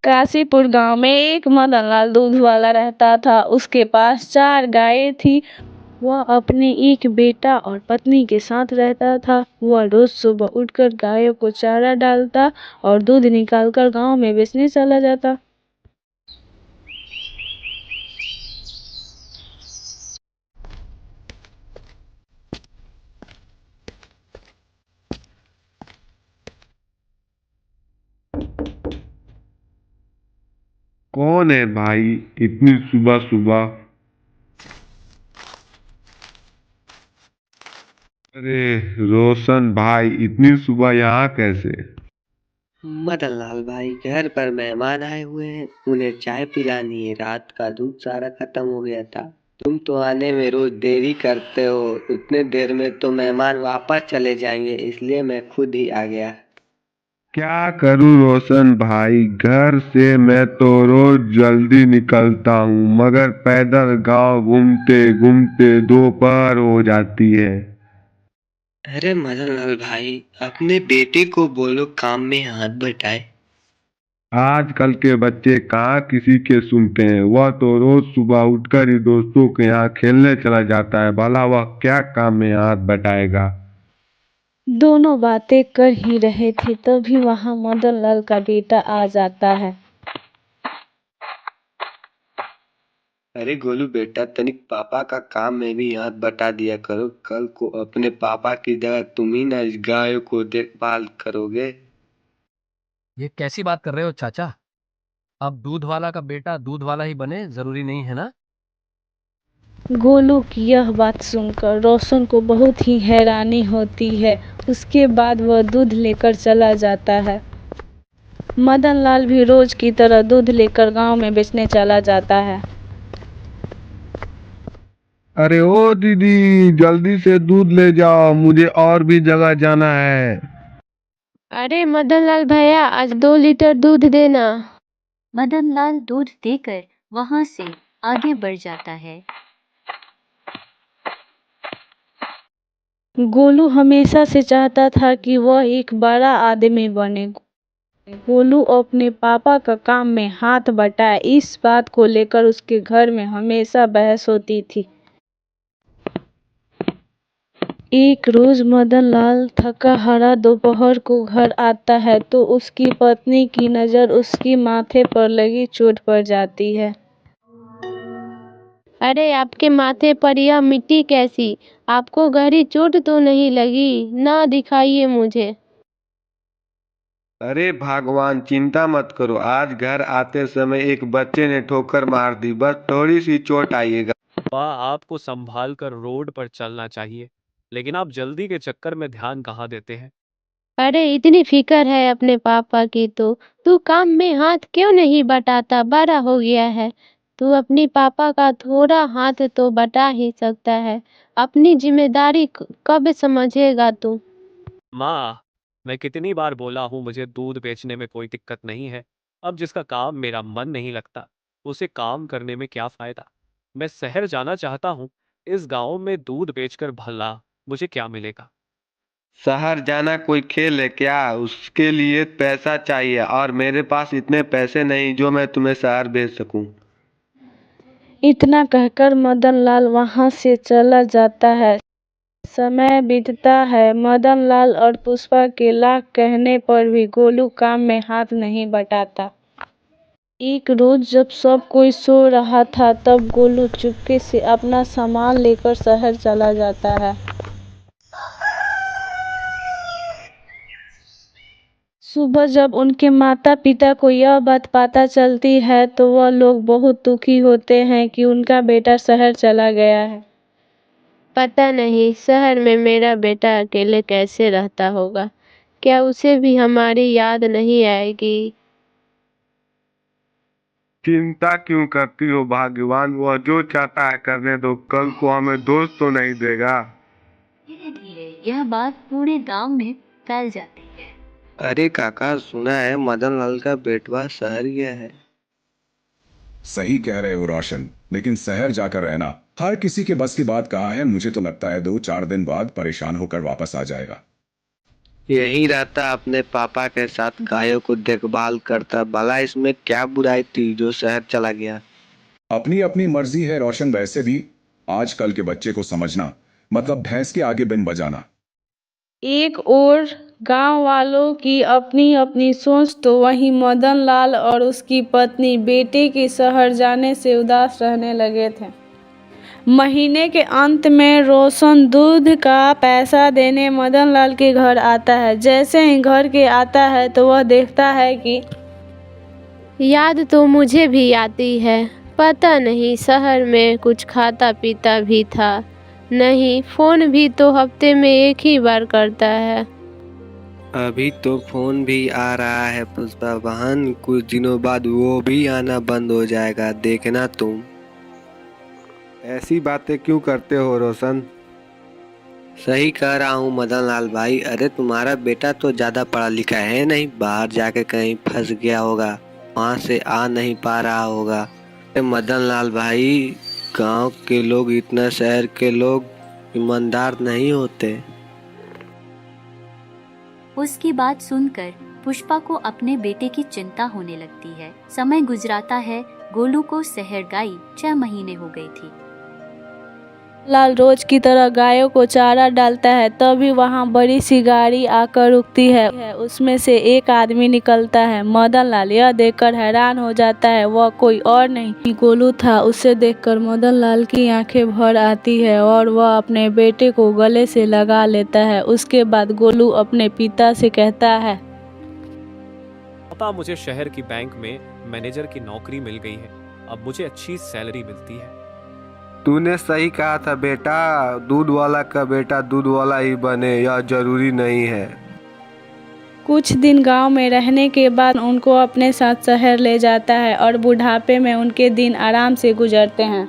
काशीपुर गांव में एक मदनलाल दूध वाला रहता था। उसके पास 4 गायें थी। वह अपने एक बेटा और पत्नी के साथ रहता था। वह रोज सुबह उठकर गायों को चारा डालता और दूध निकालकर गांव में बेचने चला जाता। कौन है भाई इतनी सुबह सुबह? अरे रोशन भाई, इतनी सुबह यहाँ कैसे? मदनलाल भाई, घर पर मेहमान आए हुए हैं, उन्हें चाय पिलानी है। रात का दूध सारा खत्म हो गया था। तुम तो आने में रोज देरी करते हो। उतने देर में तो मेहमान वापस चले जाएंगे, इसलिए मैं खुद ही आ गया। क्या करूँ रोशन भाई, घर से मैं तो रोज जल्दी निकलता हूँ, मगर पैदल गांव घूमते घूमते दोपहर हो जाती है। अरे मदनलाल भाई, अपने बेटे को बोलो काम में हाथ बटाए। आजकल के बच्चे कहाँ किसी के सुनते हैं। वह तो रोज सुबह उठकर ही दोस्तों के यहाँ खेलने चला जाता है। भला वह क्या काम में हाथ बटाएगा। दोनों बातें कर ही रहे थे, तभी वहां मदनलाल का बेटा आ जाता है। अरे गोलू बेटा, तनिक पापा का काम में भी हाथ बटा दिया करो। कल को अपने पापा की जगह तुम ही ना इस गायों को देखभाल करोगे। ये कैसी बात कर रहे हो चाचा? अब दूध वाला का बेटा दूध वाला ही बने जरूरी नहीं है ना? गोलू की यह बात सुनकर रोशन को बहुत ही हैरानी होती है। उसके बाद वह दूध लेकर चला जाता है। मदनलाल भी रोज की तरह दूध लेकर गांव में बेचने चला जाता है। अरे ओ दीदी, जल्दी से दूध ले जाओ, मुझे और भी जगह जाना है। अरे मदनलाल भैया, आज 2 लीटर दूध देना। मदनलाल दूध देकर वहां से आगे बढ़ जाता है। गोलू हमेशा से चाहता था कि वह एक बड़ा आदमी बने। गोलू अपने पापा का काम में हाथ बटाए, इस बात को लेकर उसके घर में हमेशा बहस होती थी। एक रोज मदनलाल थका हारा दोपहर को घर आता है तो उसकी पत्नी की नजर उसकी माथे पर लगी चोट पर जाती है। अरे आपके माथे पर यह मिट्टी कैसी? आपको गहरी चोट तो नहीं लगी ना? दिखाइए मुझे। अरे भगवान, चिंता मत करो। आज घर आते समय एक बच्चे ने ठोकर मार दी, बस थोड़ी सी चोट आइएगा। पापा, आपको संभाल कर रोड पर चलना चाहिए, लेकिन आप जल्दी के चक्कर में ध्यान कहाँ देते हैं? अरे इतनी फिक्र है अपने पापा की तो तू काम में हाथ क्यों नहीं बटाता? बड़ा हो गया है, तू अपनी पापा का थोड़ा हाथ तो बटा ही सकता है। अपनी जिम्मेदारी कब समझेगा तू? माँ, मैं कितनी बार बोला हूँ मुझे दूध बेचने में कोई दिक्कत नहीं है। अब जिसका काम मेरा मन नहीं लगता, उसे काम करने में क्या फायदा? मैं शहर जाना चाहता हूँ। इस गांव में दूध बेचकर भला मुझे क्या मिलेगा? शहर जाना कोई खेल है क्या? उसके लिए पैसा चाहिए, और मेरे पास इतने पैसे नहीं जो मैं तुम्हें शहर भेज सकूं। इतना कहकर मदनलाल वहां से चला जाता है। समय बीतता है। मदनलाल और पुष्पा के लाख कहने पर भी गोलू काम में हाथ नहीं बटाता। एक रोज जब सब कोई सो रहा था तब गोलू चुपके से अपना सामान लेकर शहर चला जाता है। सुबह जब उनके माता पिता को यह बात पता चलती है तो वह लोग बहुत दुखी होते हैं कि उनका बेटा शहर चला गया है। पता नहीं शहर में मेरा बेटा अकेले कैसे रहता होगा। क्या उसे भी हमारी याद नहीं आएगी? चिंता क्यों करती हो भाग्यवान, वह जो चाहता है करने दो। कल को हमें दोस्त तो नहीं देगा। धीरे धीरे यह बात पूरे गांव में फैल जाती है। अरे काका, सुना है मदनलाल का बेटवा शहर गया है। सही कह रहे हो रोशन, लेकिन शहर जाकर रहना हर किसी के बस की बात कहाँ है। मुझे तो लगता है 2-4 दिन बाद परेशान होकर वापस आ जाएगा। यही रहता, अपने पापा के साथ गायों को देखभाल करता। भला इसमें क्या बुराई थी जो शहर चला गया? अपनी अपनी मर्जी है रोशन। वैसे भी आजकल के बच्चे को समझना मतलब भैंस के आगे बिन बजाना। एक ओर गांव वालों की अपनी अपनी सोच तो वहीं मदन लाल और उसकी पत्नी बेटे के शहर जाने से उदास रहने लगे थे। महीने के अंत में रोशन दूध का पैसा देने मदन लाल के घर आता है। जैसे ही घर के आता है तो वह देखता है कि याद तो मुझे भी आती है। पता नहीं शहर में कुछ खाता पीता भी था। नहीं, फोन भी तो हफ्ते में एक ही बार करता है। अभी तो फोन भी आ रहा है पुष्पा बहन, कुछ दिनों बाद वो भी आना बंद हो जाएगा, देखना तुम। ऐसी बातें क्यों करते हो रोशन? सही कह रहा हूँ मदन लाल भाई। अरे तुम्हारा बेटा तो ज्यादा पढ़ा लिखा है नहीं, बाहर जाके कहीं फंस गया होगा, वहां से आ नहीं पा रहा होगा। अरे मदन लाल भाई, गांव के लोग इतना शहर के लोग ईमानदार नहीं होते। उसकी बात सुनकर पुष्पा को अपने बेटे की चिंता होने लगती है। समय गुजराता है। गोलू को शहर गाई 6 महीने हो गई थी। लाल रोज की तरह गायों को चारा डालता है। तभी वहां बड़ी सी गाड़ी आकर रुकती है। उसमें से एक आदमी निकलता है। मदन लाल यह देखकर हैरान हो जाता है। वह कोई और नहीं गोलू था। उसे देखकर मदन लाल की आंखें भर आती है और वह अपने बेटे को गले से लगा लेता है। उसके बाद गोलू अपने पिता से कहता है, पापा, मुझे शहर की बैंक में मैनेजर की नौकरी मिल गई है। अब मुझे अच्छी सैलरी मिलती है। तूने सही कहा था बेटा, दूध वाला का बेटा दूध वाला ही बने, यह जरूरी नहीं है। कुछ दिन गांव में रहने के बाद उनको अपने साथ शहर ले जाता है और बुढ़ापे में उनके दिन आराम से गुजरते हैं।